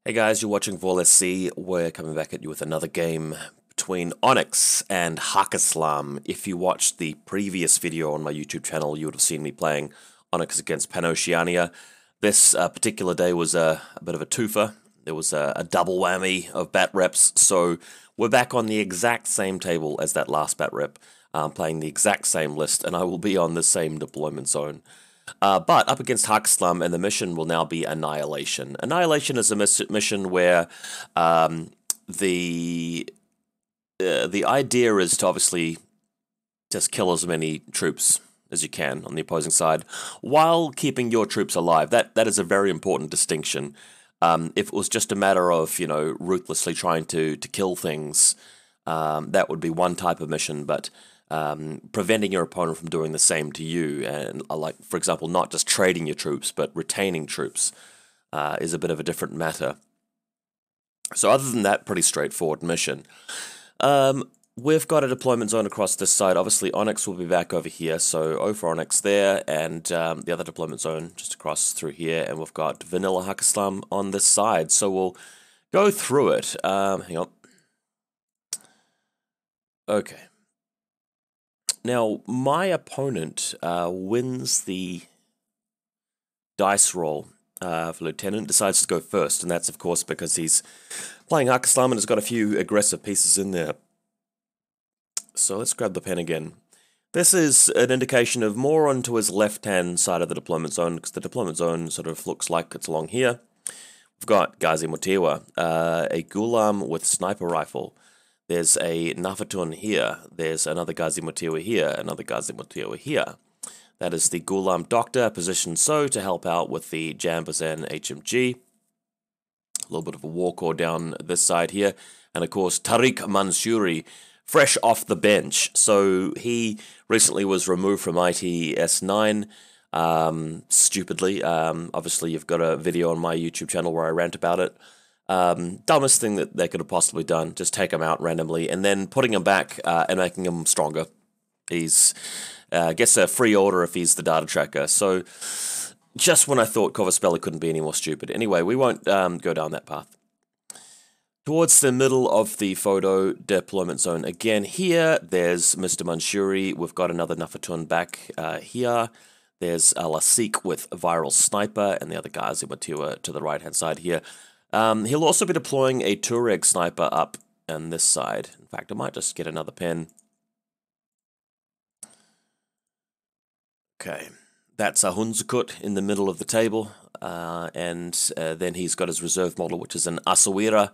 Hey guys, you're watching VaulSC. We're coming back at you with another game between Onyx and Haqqislam. If you watched the previous video on my YouTube channel, you would have seen me playing Onyx against Panoceania. This particular day was a bit of a twofer. There was a double whammy of bat reps, so we're back on the exact same table as that last bat rep, playing the exact same list, and I will be on the same deployment zone. But up against Haqqislam, and the mission will now be Annihilation. Annihilation is a mission where the idea is to obviously just kill as many troops as you can on the opposing side, while keeping your troops alive. That is a very important distinction. If it was just a matter of, ruthlessly trying to kill things, that would be one type of mission, but preventing your opponent from doing the same to you, and like, for example, not just trading your troops, but retaining troops, is a bit of a different matter. So other than that, pretty straightforward mission. We've got a deployment zone across this side. Obviously, Onyx will be back over here, so O for Onyx there, and the other deployment zone just across through here, and we've got vanilla Haqqislam on this side. So we'll go through it. Hang on. Okay. Now, my opponent wins the dice roll for Lieutenant, decides to go first, and that's, of course, because he's playing Haqqislam and has got a few aggressive pieces in there. So let's grab the pen again. This is an indication of more onto his left-hand side of the deployment zone, because the deployment zone sort of looks like it's along here. We've got Ghazi Motiwa, a Ghulam with sniper rifle. There's a Nafatun here, there's another Ghazi Motiwa here, another Ghazi Motiwa here. That is the Ghulam Doctor, positioned so to help out with the Jambazan HMG. A little bit of a war core down this side here. And of course, Tariq Mansouri, fresh off the bench. So he recently was removed from ITS9, stupidly. Obviously, you've got a video on my YouTube channel where I rant about it. Dumbest thing that they could have possibly done, just take him out randomly and then putting him back and making him stronger. He's gets a free order if he's the data tracker. So just when I thought Kovaspelli couldn't be any more stupid. Anyway, we won't go down that path. Towards the middle of the photo deployment zone again here, there's Mr. Mansouri. We've got another Nafatun back here. There's Lasik with Viral Sniper and the other Ghazi Motiwa to the right-hand side here. He'll also be deploying a Tuareg sniper up on this side. In fact, I might just get another pen. Okay, that's a Hunzakut in the middle of the table, and then he's got his reserve model, which is an Asawira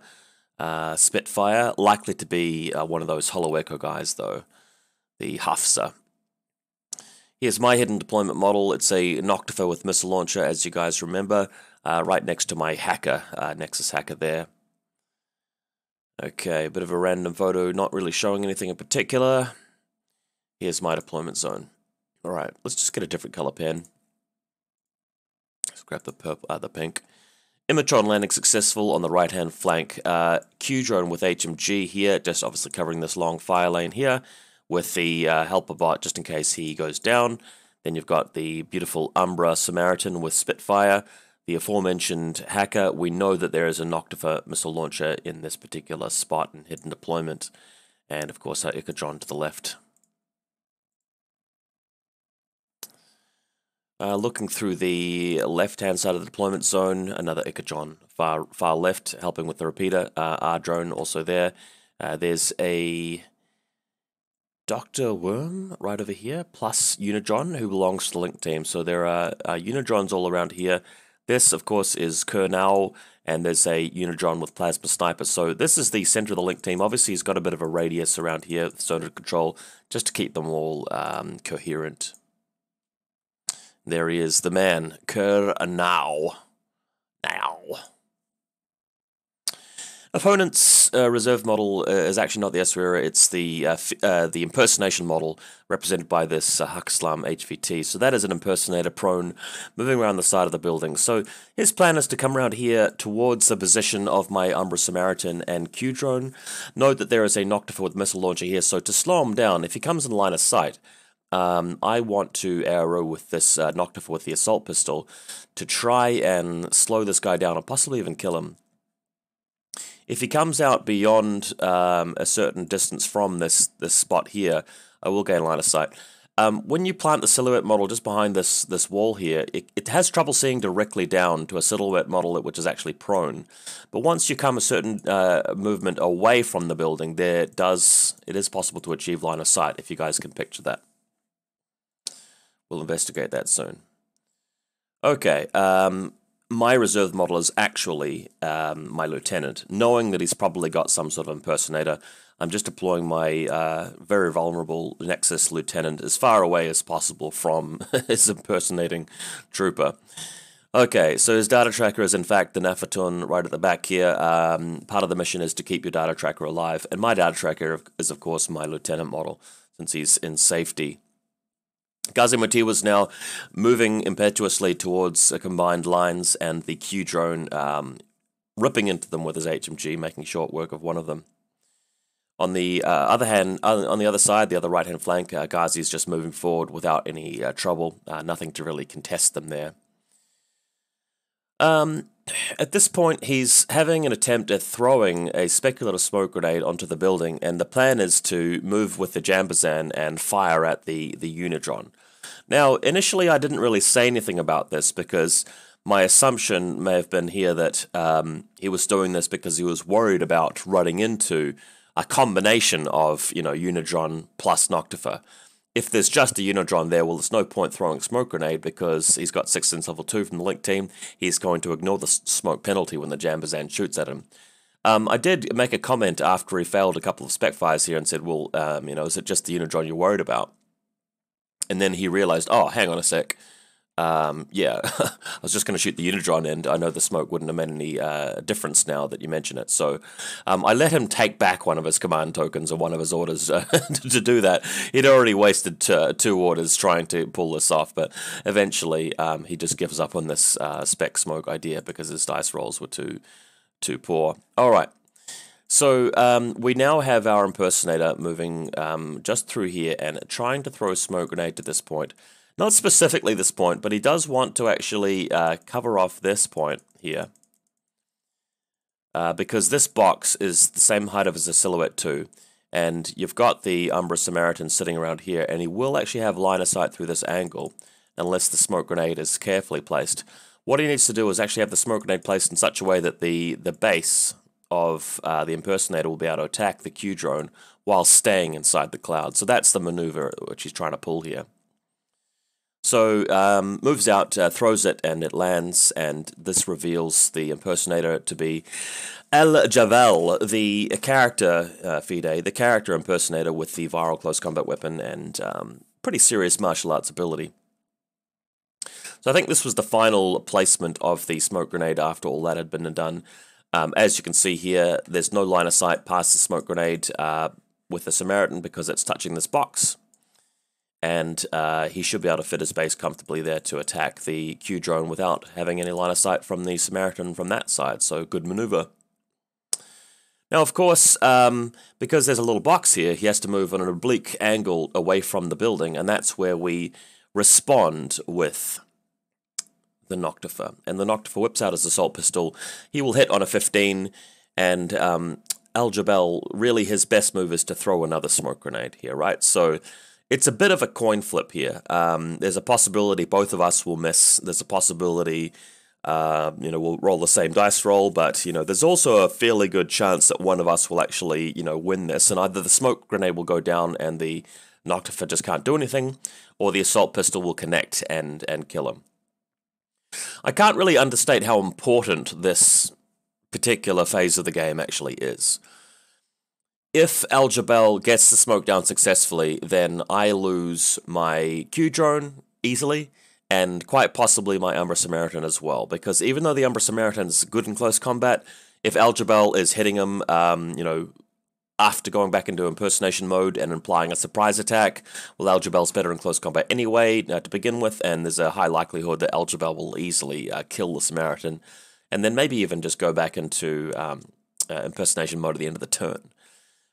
Spitfire, likely to be one of those Hollow Echo guys, though, the Hafsa. Here's my hidden deployment model. It's a Noctifer with missile launcher, as you guys remember, right next to my hacker, Nexus hacker there. Okay, a bit of a random photo, not really showing anything in particular. Here's my deployment zone. Alright, let's just get a different color pen. Let's grab the purple, the pink. Imatron landing successful on the right-hand flank. Q-drone with HMG here, just obviously covering this long fire lane here, with the helper bot just in case he goes down. Then you've got the beautiful Umbra Samaritan with Spitfire. The aforementioned hacker. We know that there is a Noctifer missile launcher in this particular spot and hidden deployment. And of course our Ikadron to the left. Looking through the left-hand side of the deployment zone, another Ikadron far left, helping with the repeater. Our drone also there. There's a Dr. Worm right over here, plus Unidron, who belongs to the Link team. So there are Unidrons all around here. This, of course, is Kernau, and there's a Unidron with Plasma Sniper. So this is the center of the Link team. Obviously, he's got a bit of a radius around here, zone of control, just to keep them all coherent. There he is, the man, Kernau. Now. Opponent's reserve model is actually not the Aswira, it's the impersonation model represented by this Haqqislam HVT. So that is an impersonator prone, moving around the side of the building. So his plan is to come around here towards the position of my Umbra Samaritan and Q-drone. Note that there is a Noctifer with missile launcher here, so to slow him down, if he comes in line of sight, I want to arrow with this Noctifer with the assault pistol to try and slow this guy down, or possibly even kill him. If he comes out beyond a certain distance from this spot here, I will gain line of sight. When you plant the silhouette model just behind this wall here, it has trouble seeing directly down to a silhouette model which is actually prone. But once you come a certain movement away from the building, it is possible to achieve line of sight, if you guys can picture that. We'll investigate that soon. Okay, my reserve model is actually my lieutenant. Knowing that he's probably got some sort of impersonator, I'm just deploying my very vulnerable Nexus lieutenant as far away as possible from his impersonating trooper. Okay, so his data tracker is in fact the Nefertun right at the back here. Part of the mission is to keep your data tracker alive, and my data tracker is of course my lieutenant model, since he's in safety. Gazimuti was now moving impetuously towards combined lines, and the Q drone ripping into them with his HMG, making short work of one of them. On the other hand, on the other side, the other right-hand flank, Ghazi is just moving forward without any trouble. Nothing to really contest them there. At this point, he's having an attempt at throwing a speculative smoke grenade onto the building, and the plan is to move with the Jambazan and fire at the Unidron. Now, initially, I didn't really say anything about this because my assumption may have been here that he was doing this because he was worried about running into a combination of, Unidron plus Noctifer. If there's just a Unidron there, well, there's no point throwing a smoke grenade because he's got 6 Sense level 2 from the Link team. He's going to ignore the smoke penalty when the Jambazan shoots at him. I did make a comment after he failed a couple of spec fires here and said, well, is it just the Unidron you're worried about? And then he realized, oh, hang on a sec. Yeah, I was just going to shoot the Unidron, and I know the smoke wouldn't have made any difference now that you mention it. So I let him take back one of his command tokens or one of his orders to do that. He'd already wasted 2 orders trying to pull this off, but eventually he just gives up on this spec smoke idea because his dice rolls were too poor. All right. So we now have our impersonator moving just through here and trying to throw a smoke grenade to this point. Not specifically this point, but he does want to actually cover off this point here. Because this box is the same height as the Silhouette 2. And you've got the Umbra Samaritan sitting around here, and he will actually have line of sight through this angle, unless the smoke grenade is carefully placed. What he needs to do is actually have the smoke grenade placed in such a way that the base of the impersonator will be able to attack the Q drone while staying inside the cloud. So that's the maneuver which he's trying to pull here. So moves out, throws it, and it lands, and this reveals the impersonator to be El Javel, the character Fide, the character impersonator with the viral close combat weapon and pretty serious martial arts ability. So I think this was the final placement of the smoke grenade after all that had been done. As you can see here, there's no line of sight past the smoke grenade with the Samaritan because it's touching this box. And he should be able to fit his base comfortably there to attack the Q drone without having any line of sight from the Samaritan from that side, so good maneuver. Now, of course, because there's a little box here, he has to move on an oblique angle away from the building, and that's where we respond with the Noctifer. And the Noctifer whips out his assault pistol. He will hit on a 15, and Al-Jabal, really his best move is to throw another smoke grenade here, right? So it's a bit of a coin flip here. There's a possibility both of us will miss. There's a possibility, we'll roll the same dice roll, but, there's also a fairly good chance that one of us will actually, win this. And either the smoke grenade will go down and the Noctifer just can't do anything, or the assault pistol will connect and kill him. I can't really understate how important this particular phase of the game actually is. If Al-Jabal gets the smoke down successfully, then I lose my Q drone easily, and quite possibly my Umbra Samaritan as well, because even though the Umbra Samaritan is good in close combat, if Al-Jabal is hitting him, after going back into impersonation mode and implying a surprise attack, well, Al-Jabal's better in close combat anyway to begin with, and there's a high likelihood that Al-Jabal will easily kill the Samaritan, and then maybe even just go back into impersonation mode at the end of the turn.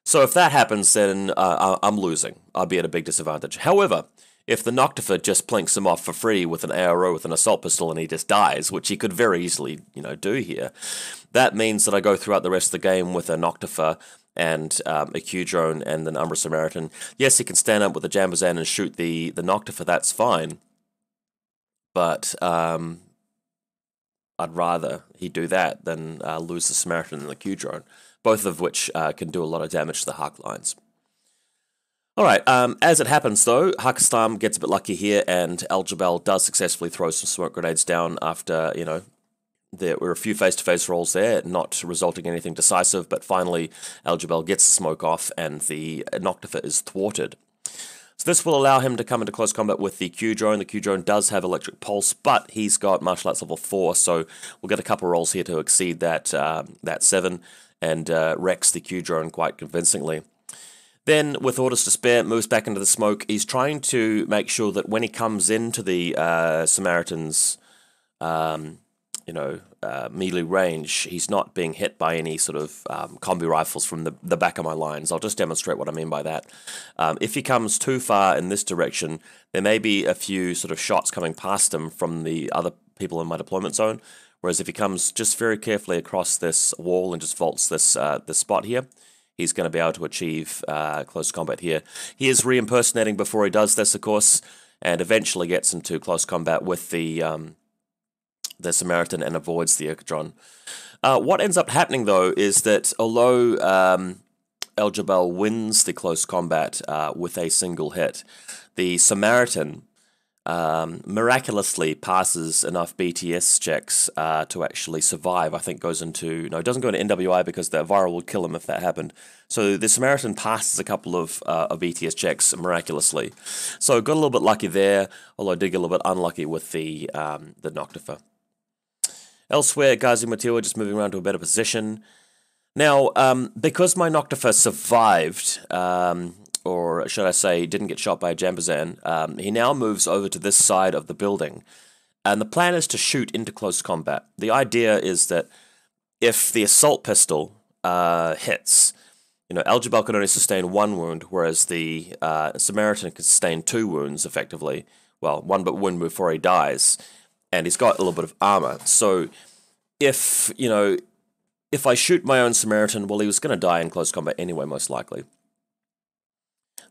So if that happens, then I'm losing. I'll be at a big disadvantage. However, if the Noctifer just plinks him off for free with an ARO with an assault pistol and he just dies, which he could very easily, do here, That means that I go throughout the rest of the game with a Noctifer and a Q-Drone and an Umbra Samaritan. Yes, he can stand up with a Jambazan and shoot the Noctifer, that's fine. But I'd rather he do that than lose the Samaritan and the Q-Drone, both of which can do a lot of damage to the Haq lines. Alright, as it happens though, Haqqislam gets a bit lucky here, and Al-Jabal does successfully throw some smoke grenades down after, you know, there were a few face-to-face rolls there, not resulting in anything decisive, but finally Al-Jabal gets the smoke off and the Noctifer is thwarted. So this will allow him to come into close combat with the Q-Drone. The Q-Drone does have electric pulse, but he's got martial arts level 4, so we'll get a couple rolls here to exceed that, that 7, and wrecks the Q-Drone quite convincingly. Then, with orders to spare, moves back into the smoke. He's trying to make sure that when he comes into the Samaritan's, melee range, he's not being hit by any sort of combi rifles from the back of my lines. I'll just demonstrate what I mean by that. If he comes too far in this direction, there may be a few sort of shots coming past him from the other people in my deployment zone. Whereas if he comes just very carefully across this wall and just vaults this spot here, he's going to be able to achieve close combat here. He is re-impersonating before he does this, of course, and eventually gets into close combat with the Samaritan and avoids the Echidron. What ends up happening, though, is that although Al-Jabal wins the close combat with a single hit, the Samaritan miraculously passes enough BTS checks to actually survive. I think goes into, no, it doesn't go into NWI because the viral would kill him if that happened. So the Samaritan passes a couple of BTS checks miraculously. So got a little bit lucky there, although I did get a little bit unlucky with the Noctifer. Elsewhere, Ghazi Matiwa just moving around to a better position. Now, because my Noctifer survived, or should I say, didn't get shot by a Jambazan, he now moves over to this side of the building. And the plan is to shoot into close combat. The idea is that if the assault pistol hits, you know, Al-Jabal can only sustain 1 wound, whereas the Samaritan can sustain 2 wounds, effectively. Well, 1 wound before he dies. And he's got a little bit of armor. So if, you know, if I shoot my own Samaritan, well, he was going to die in close combat anyway, most likely.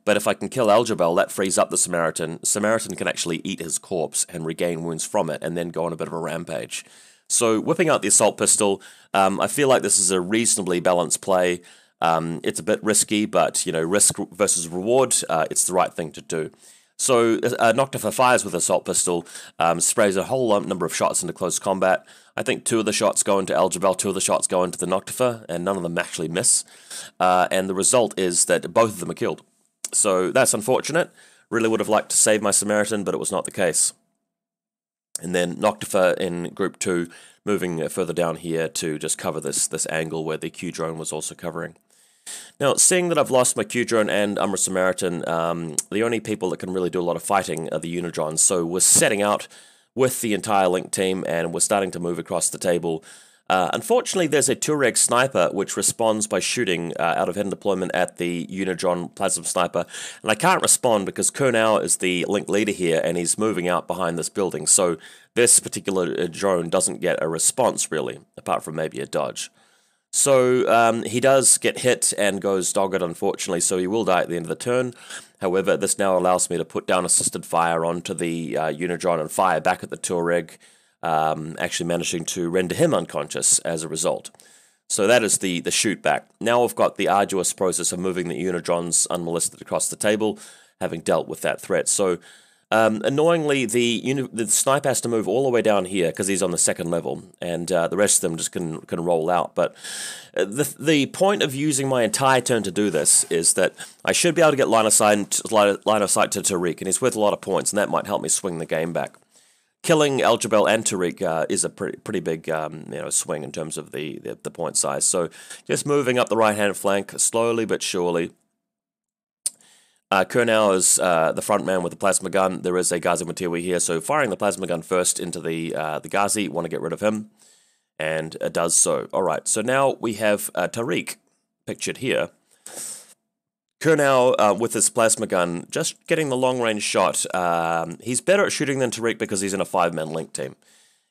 But if I can kill Al-Jabal, that frees up the Samaritan. Samaritan can actually eat his corpse and regain wounds from it, and then go on a bit of a rampage. So whipping out the assault pistol, I feel like this is a reasonably balanced play. It's a bit risky, but, you know, risk versus reward, it's the right thing to do. So Noctifer fires with assault pistol, sprays a whole number of shots into close combat. I think 2 of the shots go into Al-Jabal, 2 of the shots go into the Noctifer, and none of them actually miss. And the result is that both of them are killed. So that's unfortunate. Really would have liked to save my Samaritan, but it was not the case. And then Noctifer in Group 2, moving further down here to just cover this angle where the Q-Drone was also covering. Now, seeing that I've lost my Q-Drone and Umbra Samaritan, the only people that can really do a lot of fighting are the Unidrons. So we're setting out with the entire Link team, and we're starting to move across the table. Unfortunately, there's a Tuareg sniper which responds by shooting out of hidden deployment at the Unidron Plasma Sniper, and I can't respond because Kurnau is the Link leader here, and he's moving out behind this building, so this particular drone doesn't get a response, really, apart from maybe a dodge. So he does get hit and goes dogged, unfortunately, so he will die at the end of the turn. However, this now allows me to put down assisted fire onto the Unidron and fire back at the Tuareg, actually managing to render him unconscious as a result. So that is the shoot back. Now I've got the arduous process of moving the Unidrons unmolested across the table, having dealt with that threat. So annoyingly, the sniper has to move all the way down here because he's on the 2nd level, and the rest of them just can roll out. But the point of using my entire turn to do this is that I should be able to get line of sight to Tariq, and he's worth a lot of points, and that might help me swing the game back. Killing Al-Jabal and Tariq is a pretty big swing in terms of the point size. So just moving up the right-hand flank slowly but surely. Kurnau is the front man with the plasma gun. There is a Ghazi Matiwi here, so firing the plasma gun first into the Ghazi, want to get rid of him, and it does so. Alright, so now we have Tariq pictured here. Kurnau, with his plasma gun, just getting the long-range shot. He's better at shooting than Tariq because he's in a 5-man Link team.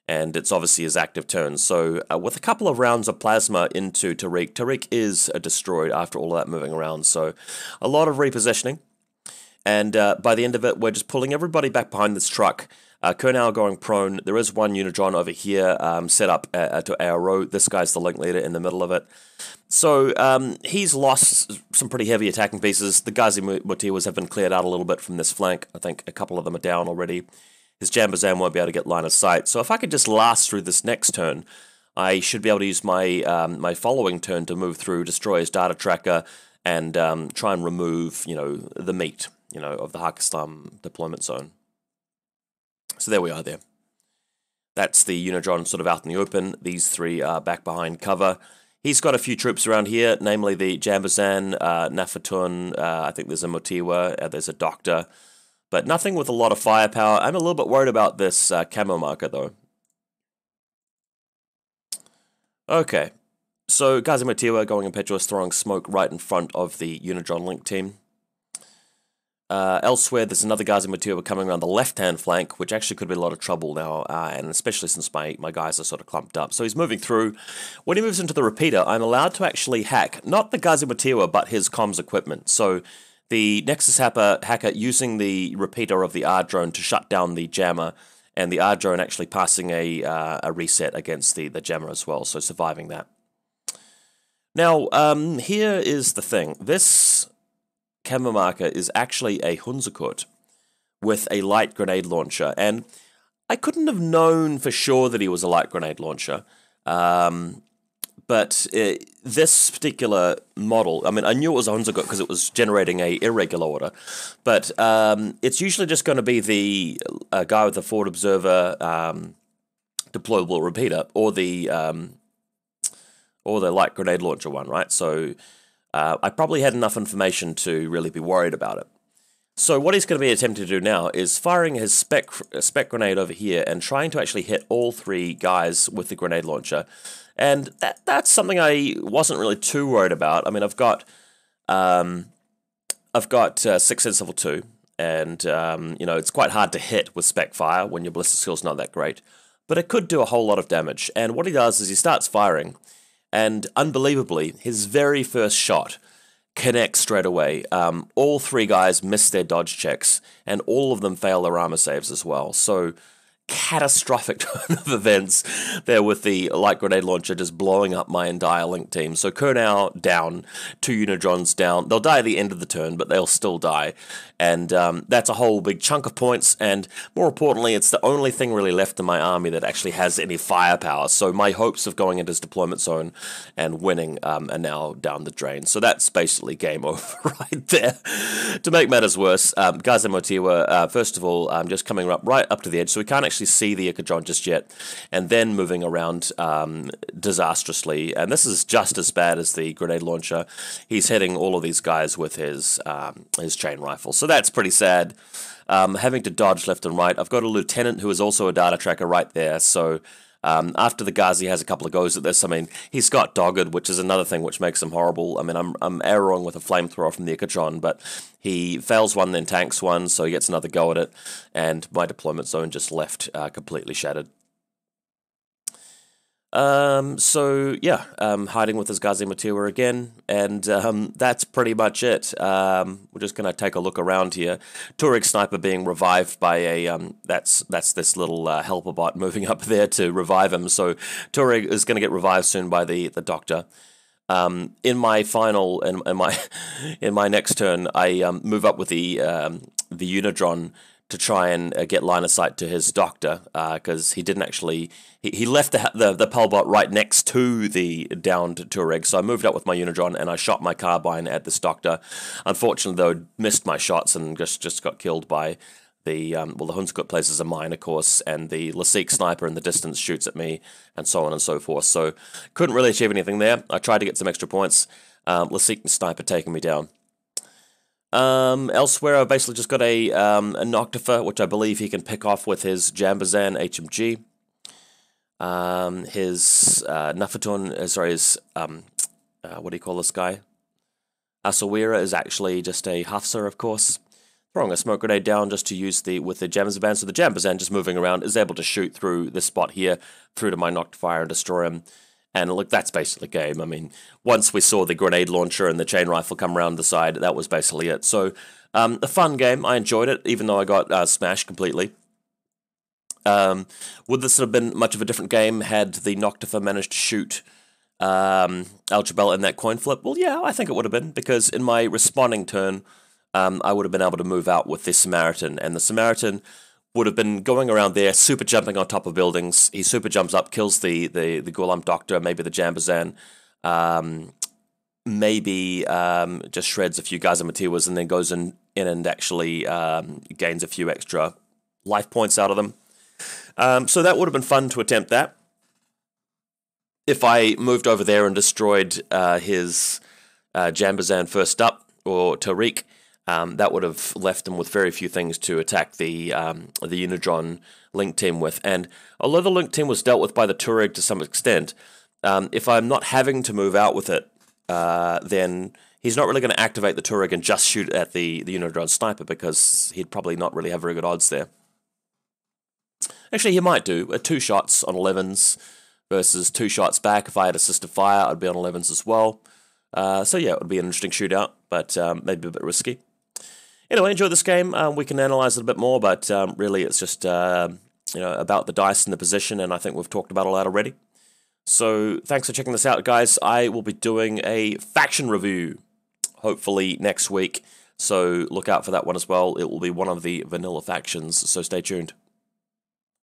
and it's obviously his active turn. So with a couple of rounds of plasma into Tariq, Tariq is destroyed after all of that moving around. So a lot of repositioning, and by the end of it, we're just pulling everybody back behind this truck. Kernau going prone. There is one Unitron over here set up to our row. This guy's the link leader in the middle of it. So he's lost some pretty heavy attacking pieces. The Ghazi Mutiwas have been cleared out a little bit from this flank. I think a couple of them are down already. His Jambazan won't be able to get line of sight. So if I could just last through this next turn, I should be able to use my my following turn to move through, destroy his data tracker, and try and remove, the meat, of the Haqqislam deployment zone. So there we are there. That's the Unitron sort of out in the open. These three are back behind cover. He's got a few troops around here, namely the Jambazan, Nafatun, I think there's a Motiwa, there's a Doctor, but nothing with a lot of firepower. I'm a little bit worried about this camo marker, though. Okay, so Ghazi Motiwa going impetuous, throwing smoke right in front of the Unitron link team. Elsewhere, there's another Ghazi Motiwa coming around the left-hand flank, which actually could be a lot of trouble now, and especially since my guys are sort of clumped up. So he's moving through. When he moves into the repeater, I'm allowed to actually hack, not the Ghazi Motiwa, but his comms equipment. So the Nexus hacker using the repeater of the R drone to shut down the jammer, and the R drone actually passing a reset against the jammer as well, so surviving that. Now, here is the thing. This camera marker is actually a Hunzerkut with a light grenade launcher, and I couldn't have known for sure that he was a light grenade launcher, but this particular model, I mean, I knew it was a Hunzerkut because it was generating a irregular order, but it's usually just going to be the guy with the forward observer deployable repeater, or the light grenade launcher one, right? So I probably had enough information to really be worried about it. So what he's going to be attempting to do now is firing his spec grenade over here and trying to actually hit all three guys with the grenade launcher. And that's something I wasn't really too worried about. I mean, I've got 6 sense level 2, and it's quite hard to hit with spec fire when your ballistic skill's not that great. But it could do a whole lot of damage. And what he does is he starts firing, and unbelievably, his very first shot connects straight away. All three guys miss their dodge checks, and all of them fail their armor saves as well. So, catastrophic turn of events there with the light grenade launcher just blowing up my entire link team. So Kernau down, 2 Unitrons down. They'll die at the end of the turn, but they'll still die. And that's a whole big chunk of points, and more importantly, it's the only thing really left in my army that actually has any firepower. So my hopes of going into his deployment zone and winning are now down the drain. So that's basically game over right there. To make matters worse, Ghazi Motiwa, first of all, just coming up right up to the edge, so we can't actually see the Ikadron just yet, and then moving around disastrously. And this is just as bad as the grenade launcher. He's hitting all of these guys with his chain rifle. So that's pretty sad. Having to dodge left and right. I've got a lieutenant who is also a data tracker right there. So after the Ghazi has a couple of goes at this, I mean, he's got dogged, which is another thing which makes him horrible. I mean, I'm arrowing with a flamethrower from the Ikadron, but he fails one, then tanks one, so he gets another go at it, and my deployment zone just left completely shattered. Hiding with his Ghazi Motiwa again, and that's pretty much it. We're just going to take a look around here. Turiq Sniper being revived by a, that's this little helper bot moving up there to revive him, so Turiq is going to get revived soon by the Doctor. In my final, in my next turn, I move up with the Unitron to try and get line of sight to his Doctor, because he didn't actually, he left the Pelbot right next to the downed Turiq, so I moved up with my Unitron and I shot my carbine at this Doctor. Unfortunately, though, missed my shots and just got killed by the, the Hunzerkut places a mine, of course, and the Lasik Sniper in the distance shoots at me, and so on and so forth. So, couldn't really achieve anything there. I tried to get some extra points. Lasik Sniper taking me down. Elsewhere, I've basically just got a Noctifer, which I believe he can pick off with his Jambazan HMG. His Nafatun, sorry, his, what do you call this guy? Asawira is actually just a Hafsa, of course. throwing a smoke grenade down just to use with the Jambazan, so the Jambazan just moving around is able to shoot through this spot here, through to my Noctifier and destroy him. And look, that's basically the game. I mean, once we saw the grenade launcher and the chain rifle come around the side, that was basically it. So, a fun game. I enjoyed it, even though I got smashed completely. Would this have been much of a different game had the Noctifer managed to shoot Algebel in that coin flip? Well, yeah, I think it would have been, because in my responding turn, I would have been able to move out with the Samaritan, and the Samaritan would have been going around there, super jumping on top of buildings. He super jumps up, kills the Golem Doctor, maybe the Jambazan, maybe just shreds a few guys and Matiwas, and then goes in and actually gains a few extra life points out of them. So that would have been fun to attempt that. If I moved over there and destroyed his Jambazan first up, or Tariq, that would have left him with very few things to attack the Unidron Link team with. And although the Link team was dealt with by the Tuareg to some extent, if I'm not having to move out with it, then he's not really going to activate the Tuareg and just shoot at the Unidron Sniper, because he'd probably not really have very good odds there. Actually, he might do 2 shots on 11s versus 2 shots back. If I had assisted fire, I'd be on 11s as well. So yeah, it would be an interesting shootout, but maybe a bit risky. Anyway, enjoy this game. We can analyze it a bit more, but really it's just about the dice and the position, and I think we've talked about all that already. So thanks for checking this out, guys. I will be doing a faction review, hopefully next week, so look out for that one as well. It will be one of the vanilla factions, so stay tuned.